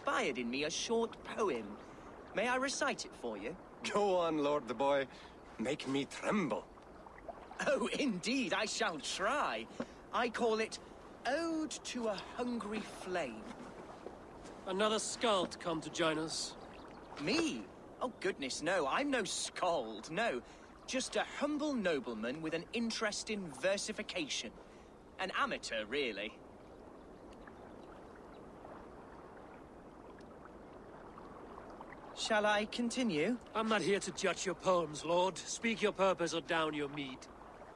inspired in me a short poem. May I recite it for you? Go on, Lord the Boy. Make me tremble. Oh, indeed, I shall try. I call it Ode to a Hungry Flame. Another skald come to join us. Me? Oh, goodness, no. I'm no skald, no. Just a humble nobleman with an interest in versification. An amateur, really. Shall I continue? I'm not here to judge your poems, Lord. Speak your purpose or down your meat.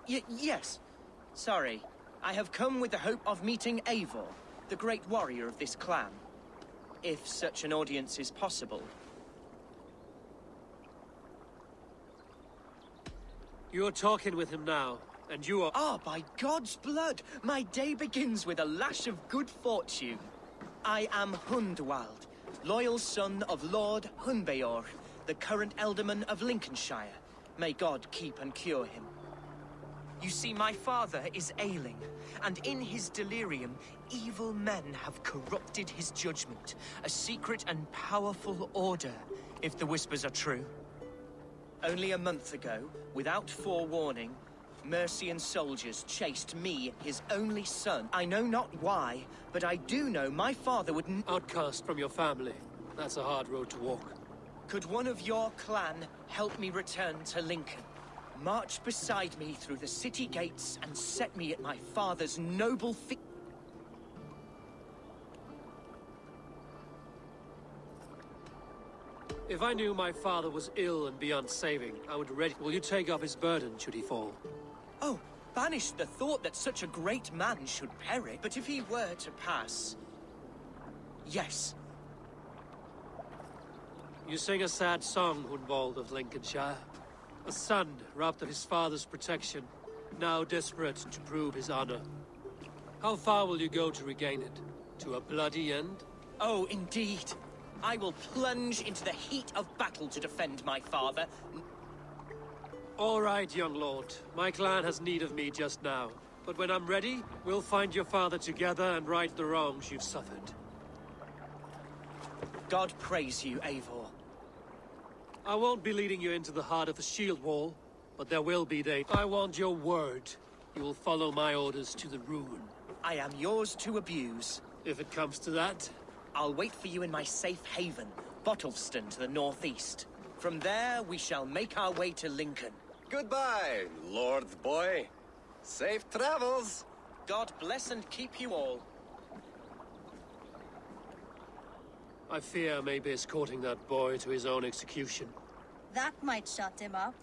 Yes. Sorry. I have come with the hope of meeting Eivor, the great warrior of this clan. If such an audience is possible. You're talking with him now, and you are— Ah, by God's blood! My day begins with a lash of good fortune. I am Hundwald, loyal son of Lord Hunbeor, the current alderman of Lincolnshire. May God keep and cure him. You see, my father is ailing, and in his delirium, evil men have corrupted his judgment. A secret and powerful order, if the whispers are true. Only a month ago, without forewarning, Mercian soldiers chased me, his only son. I know not why, but I do know my father would— Outcast from your family. That's a hard road to walk. Could one of your clan help me return to Lincoln? March beside me through the city gates and set me at my father's noble feet. If I knew my father was ill and beyond saving, I would ready— Will you take up his burden should he fall? Oh, banish the thought that such a great man should perish. But if he were to pass— yes. You sing a sad song, Hundwald of Lincolnshire. A son robbed of his father's protection, now desperate to prove his honor. How far will you go to regain it? To a bloody end? Oh, indeed. I will plunge into the heat of battle to defend my father. All right, young lord. My clan has need of me just now. But when I'm ready, we'll find your father together and right the wrongs you've suffered. God praise you, Eivor. I won't be leading you into the heart of the shield wall, but there will be days. I want your word. You will follow my orders to the ruin. I am yours to abuse. If it comes to that. I'll wait for you in my safe haven, Bottleston to the northeast. From there, we shall make our way to Lincoln. Goodbye, Lord Boy. Safe travels. God bless and keep you all. I fear I may be escorting that boy to his own execution. That might shut him up.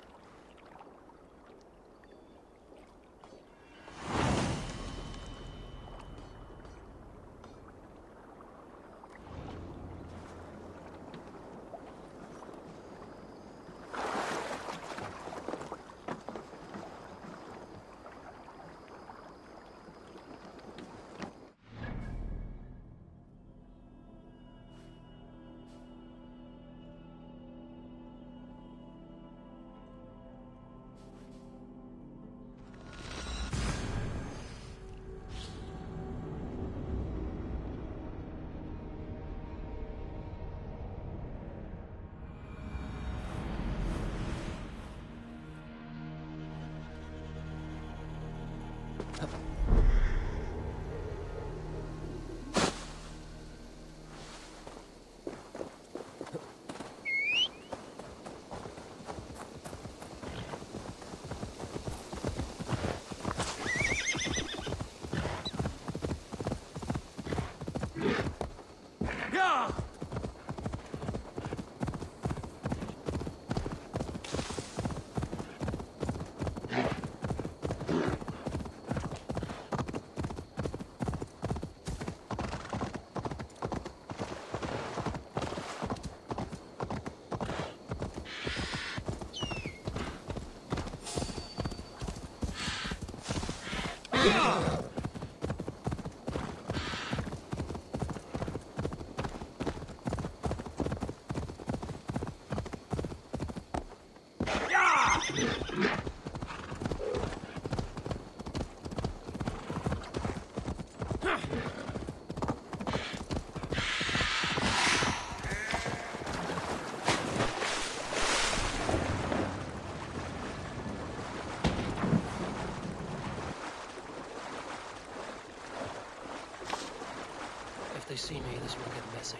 see me, this will get messy.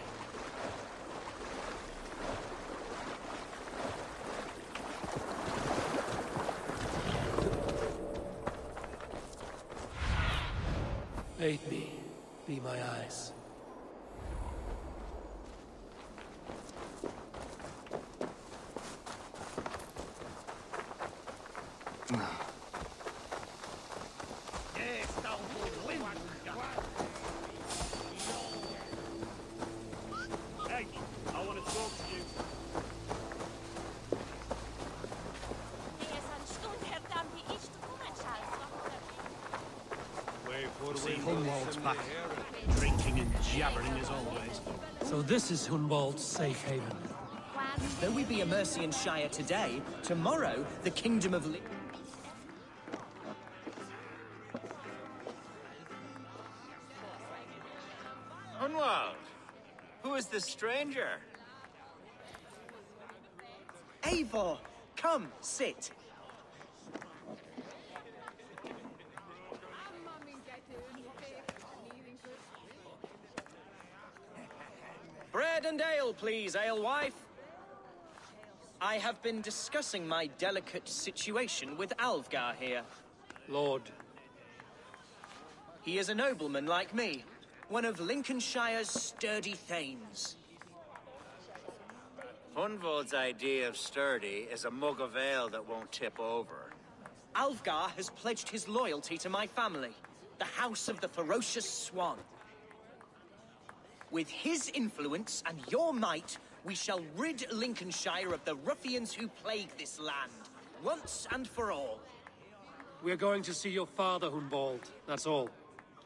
Aid me. Be my eyes. Hey, I want to talk to you. See Hunwald's back, drinking and jabbering as always. So this is Hunwald's safe haven. Though we be a Mercian Shire today, tomorrow the kingdom of Hunwald, who is this stranger? Eivor, come, sit. Bread and ale, please, alewife. I have been discussing my delicate situation with Alfgar here. Lord. He is a nobleman like me, one of Lincolnshire's sturdy thanes. Hunwald's idea of sturdy is a mug of ale that won't tip over. Alfgar has pledged his loyalty to my family, the House of the Ferocious Swan. With his influence and your might, we shall rid Lincolnshire of the ruffians who plague this land, once and for all. We're going to see your father, Hunwald. That's all.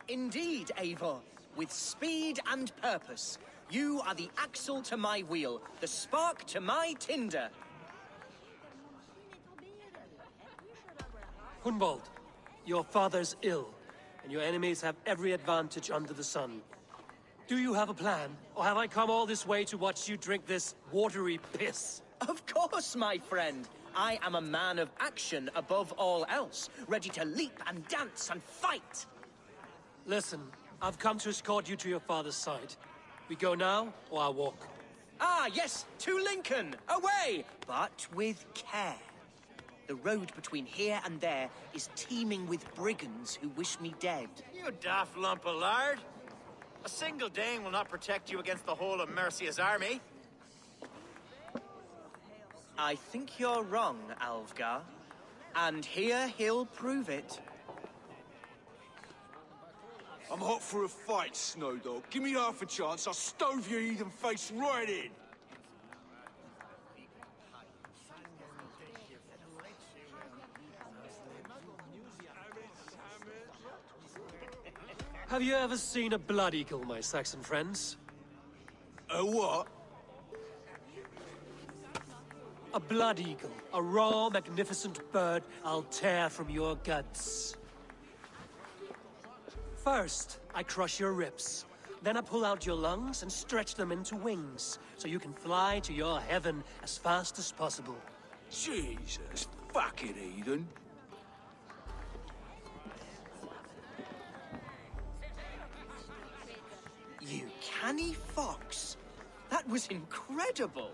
Indeed, Eivor. With speed and purpose. You are the axle to my wheel, the spark to my tinder. Hunwald, your father's ill, and your enemies have every advantage under the sun. Do you have a plan, or have I come all this way to watch you drink this watery piss? Of course, my friend. I am a man of action above all else, ready to leap and dance and fight. Listen, I've come to escort you to your father's side. We go now, or I walk? Ah, yes, to Lincoln! Away! But with care. The road between here and there is teeming with brigands who wish me dead. You daft lump of lard! A single Dane will not protect you against the whole of Mercia's army. I think you're wrong, Alfgar. And here he'll prove it. I'm hot for a fight, Snowdog. Give me half a chance, I'll stove your heathen face right in. Have you ever seen a blood eagle, my Saxon friends? A what? A blood eagle. A raw, magnificent bird I'll tear from your guts. First, I crush your ribs. Then I pull out your lungs and stretch them into wings, so you can fly to your heaven as fast as possible. Jesus, fucking heathen. You canny fox. That was incredible.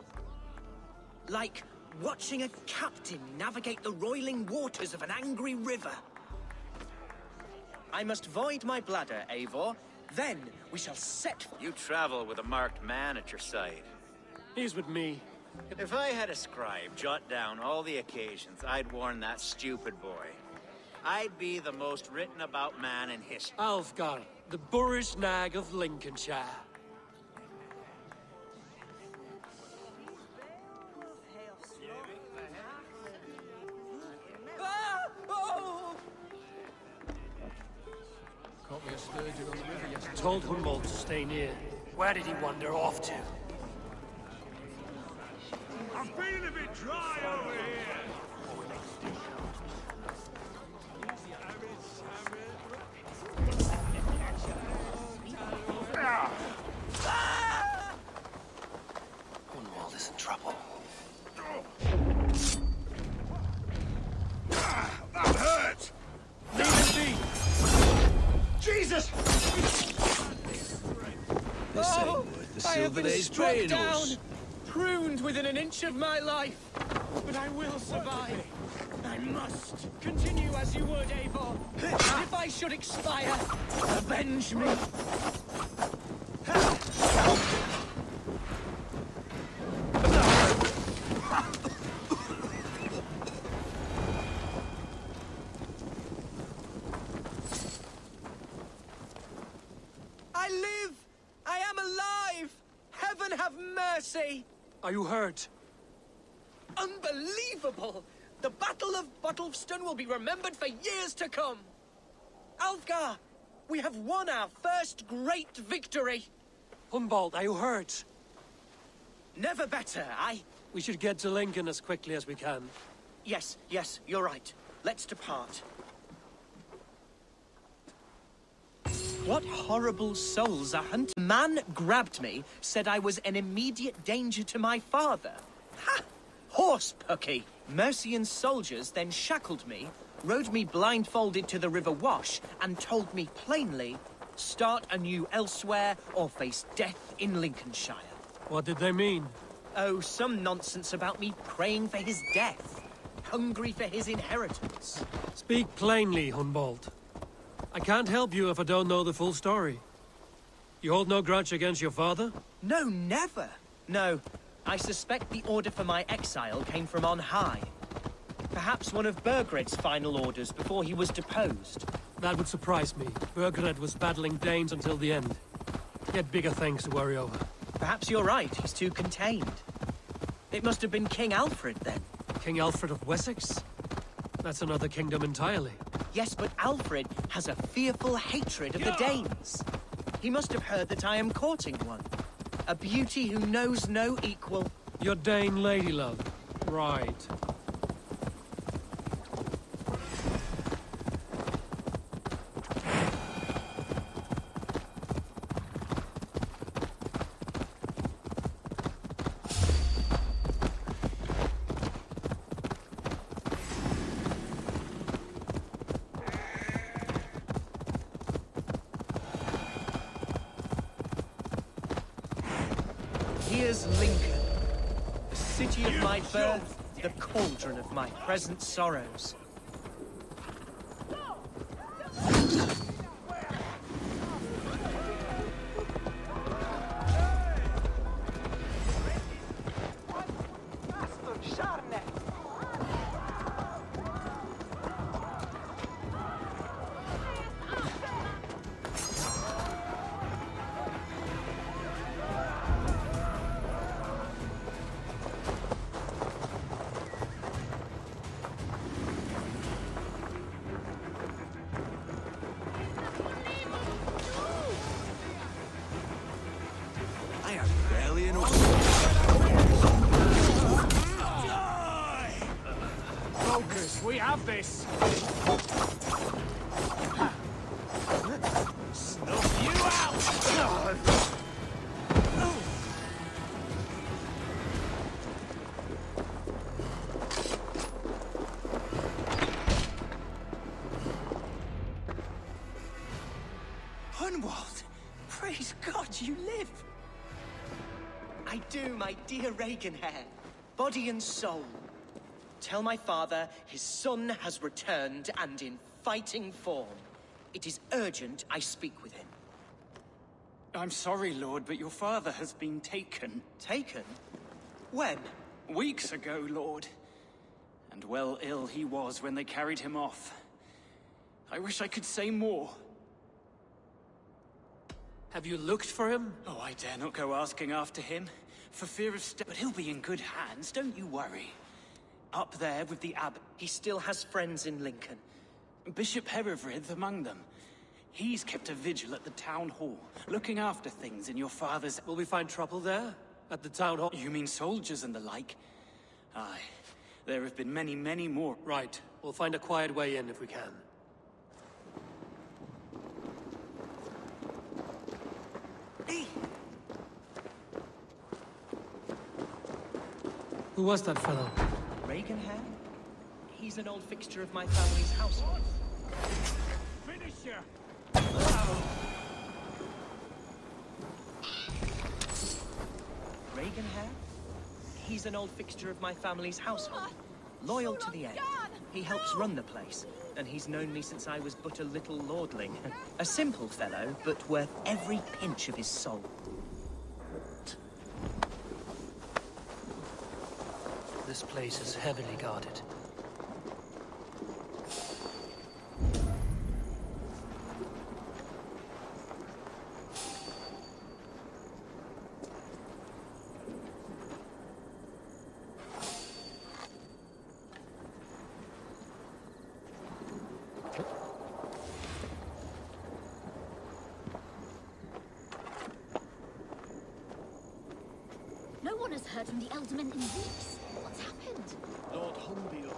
Like watching a captain navigate the roiling waters of an angry river. I must void my bladder, Eivor. Then we shall set... You travel with a marked man at your side. He's with me. If I had a scribe jot down all the occasions I'd warn that stupid boy, I'd be the most written about man in history. Alfgar, the boorish nag of Lincolnshire. Ah! Oh! Caught me a sturgeon on the river yesterday. Told Hunwald to stay near. Where did he wander off to? I'm feeling a bit dry over here. Hunwald is in trouble. That hurt! Leave it be! Jesus! This I have been Silver struck Days down, Panos. pruned within an inch of my life. But I will survive. I must. Continue as you would, Eivor. If I should expire, avenge me. I live! I am alive! Heaven have mercy! Are you hurt? Unbelievable! The Battle of Bottlefston will be remembered for years to come! Alfgar, we have won our first great victory! Hunwald, are you hurt? Never better, We should get to Lincoln as quickly as we can. Yes, you're right. Let's depart. What horrible souls are hunting? A man grabbed me, said I was an immediate danger to my father. Ha! Horse pucky! Mercian soldiers then shackled me, rode me blindfolded to the River Wash, and told me plainly, start anew elsewhere or face death in Lincolnshire. What did they mean? Oh, some nonsense about me praying for his death, hungry for his inheritance. Speak plainly, Hunwald. I can't help you if I don't know the full story. You hold no grudge against your father? No, never. No, I suspect the order for my exile came from on high. Perhaps one of Burgred's final orders before he was deposed. That would surprise me. Burgred was battling Danes until the end. He had bigger things to worry over. Perhaps you're right, he's too contained. It must have been King Alfred, then. King Alfred of Wessex? That's another kingdom entirely. Yes, but Alfred has a fearful hatred of the Danes. He must have heard that I am courting one. A beauty who knows no equal. Your Dane lady love. Right. Here's Lincoln, the city of my birth, the cauldron of my present sorrows. I am barely in order. Focus, we have this. Snuff you out! Hunwald, praise God you live. I do, my dear Regenhair, body and soul. Tell my father his son has returned and in fighting form. It is urgent I speak with him. I'm sorry, Lord, but your father has been taken. Taken? When? Weeks ago, Lord. And well ill he was when they carried him off. I wish I could say more. Have you looked for him? Oh, I dare not go asking after him, for fear of but he'll be in good hands, don't you worry. Up there with the abbot. He still has friends in Lincoln. Bishop Herefrith among them. He's kept a vigil at the town hall, looking after things in your father's... Will we find trouble there? At the town hall? You mean soldiers and the like? Aye. There have been many, many more. Right. We'll find a quiet way in if we can. Who was that fellow? Regenhair? He's an old fixture of my family's household. Finisher! pagan hair? He's an old fixture of my family's household. Loyal to the end. He helps run the place, and he's known me since I was but a little lordling. A simple fellow, but worth every pinch of his soul. This place is heavily guarded. No one has heard from the Alderman in weeks. What's happened? Lord Humbeor.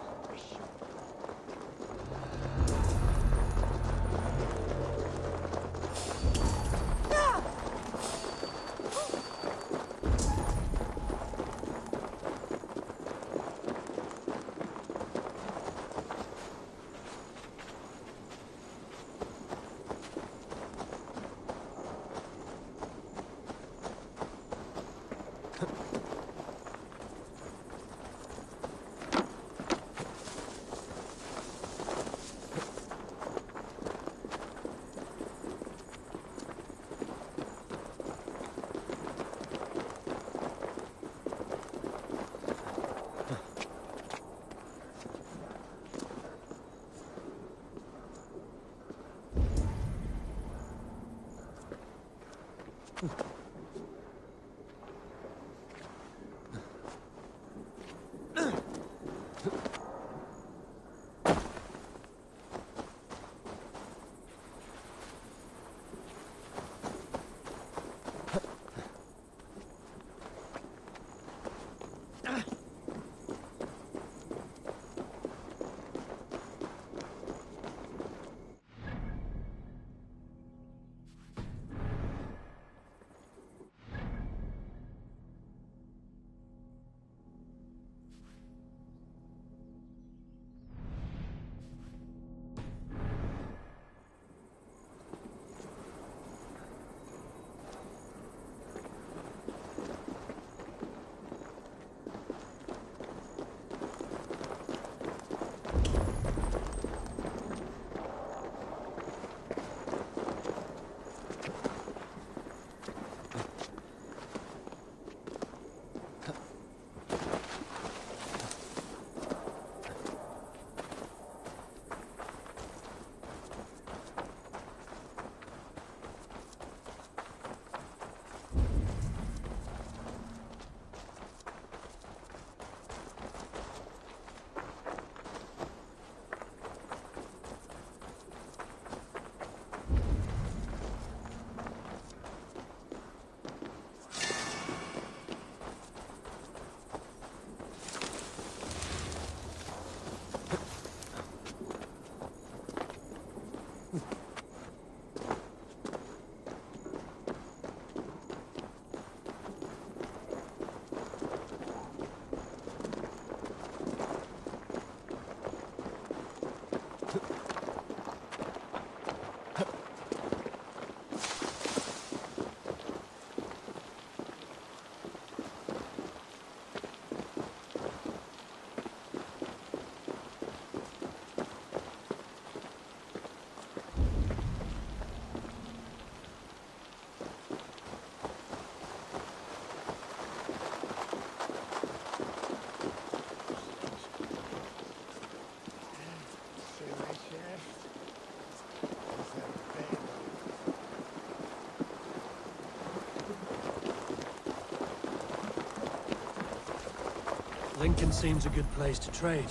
Lincoln seems a good place to trade.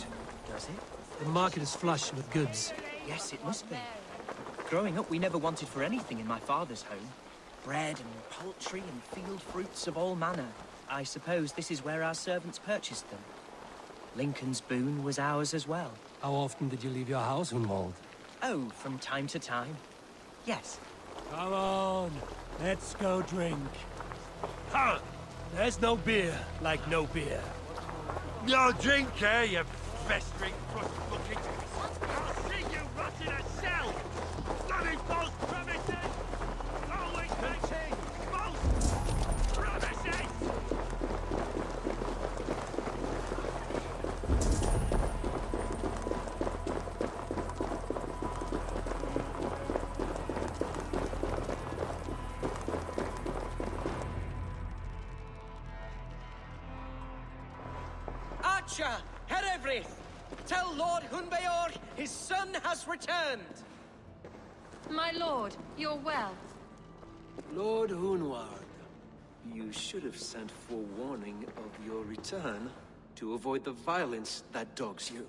Does it? The market is flush with goods. Yes, it must be. Growing up, we never wanted for anything in my father's home. Bread and poultry and field fruits of all manner. I suppose this is where our servants purchased them. Lincoln's boon was ours as well. How often did you leave your house, Hunwald? Oh, from time to time. Yes. Come on, let's go drink. Ha! There's no beer like no beer. No drink, eh, you festering, crust-looking... I'll see you rot in a cell! Bloody false promises! Always making false promises! Archer, Herefrith, tell Lord Hunbeor his son has returned. My lord, you're well. Lord Hunward, you should have sent forewarning of your return to avoid the violence that dogs you.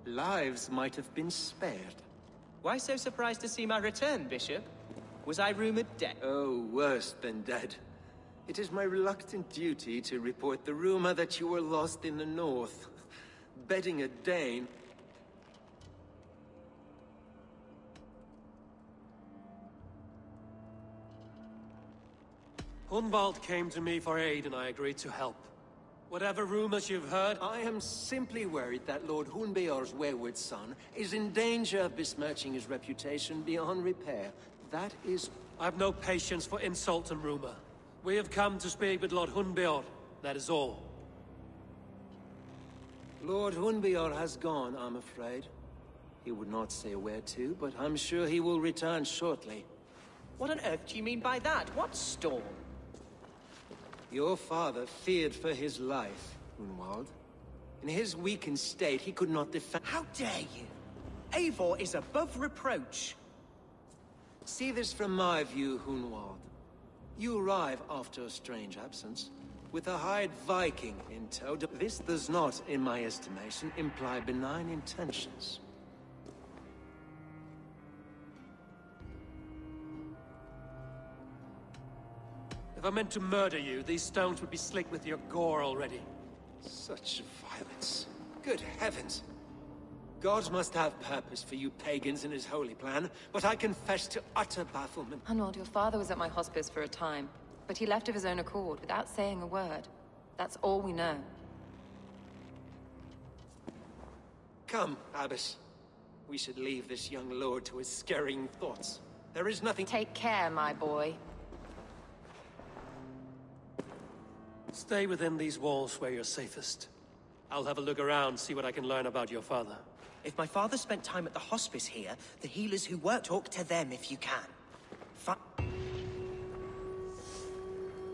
Lives might have been spared. Why so surprised to see my return, Bishop? Was I rumored dead? Oh, worse than dead. It is my reluctant duty to report the rumor that you were lost in the north, bedding a Dane. Hunwald came to me for aid and I agreed to help. Whatever rumors you've heard... I am simply worried that Lord Hunbeor's wayward son is in danger of besmirching his reputation beyond repair. That is... I have no patience for insult and rumor. We have come to speak with Lord Hunbeor, that is all. Lord Hunbeor has gone, I'm afraid. He would not say where to, but I'm sure he will return shortly. What on earth do you mean by that? What storm? Your father feared for his life, Hunwald. In his weakened state, he could not defend— How dare you? Eivor is above reproach. See this from my view, Hunwald. You arrive after a strange absence, with a hired Viking in tow. This does not, in my estimation, imply benign intentions. If I meant to murder you, these stones would be slick with your gore already. Such violence. Good heavens! God must have purpose for you pagans in his holy plan, but I confess to utter bafflement. Arnold, your father was at my hospice for a time, but he left of his own accord without saying a word. That's all we know. Come, Abbess. We should leave this young lord to his scurrying thoughts. There is nothing— Take care, my boy. Stay within these walls where you're safest. I'll have a look around, see what I can learn about your father. If my father spent time at the hospice here, the healers who work, talk to them if you can.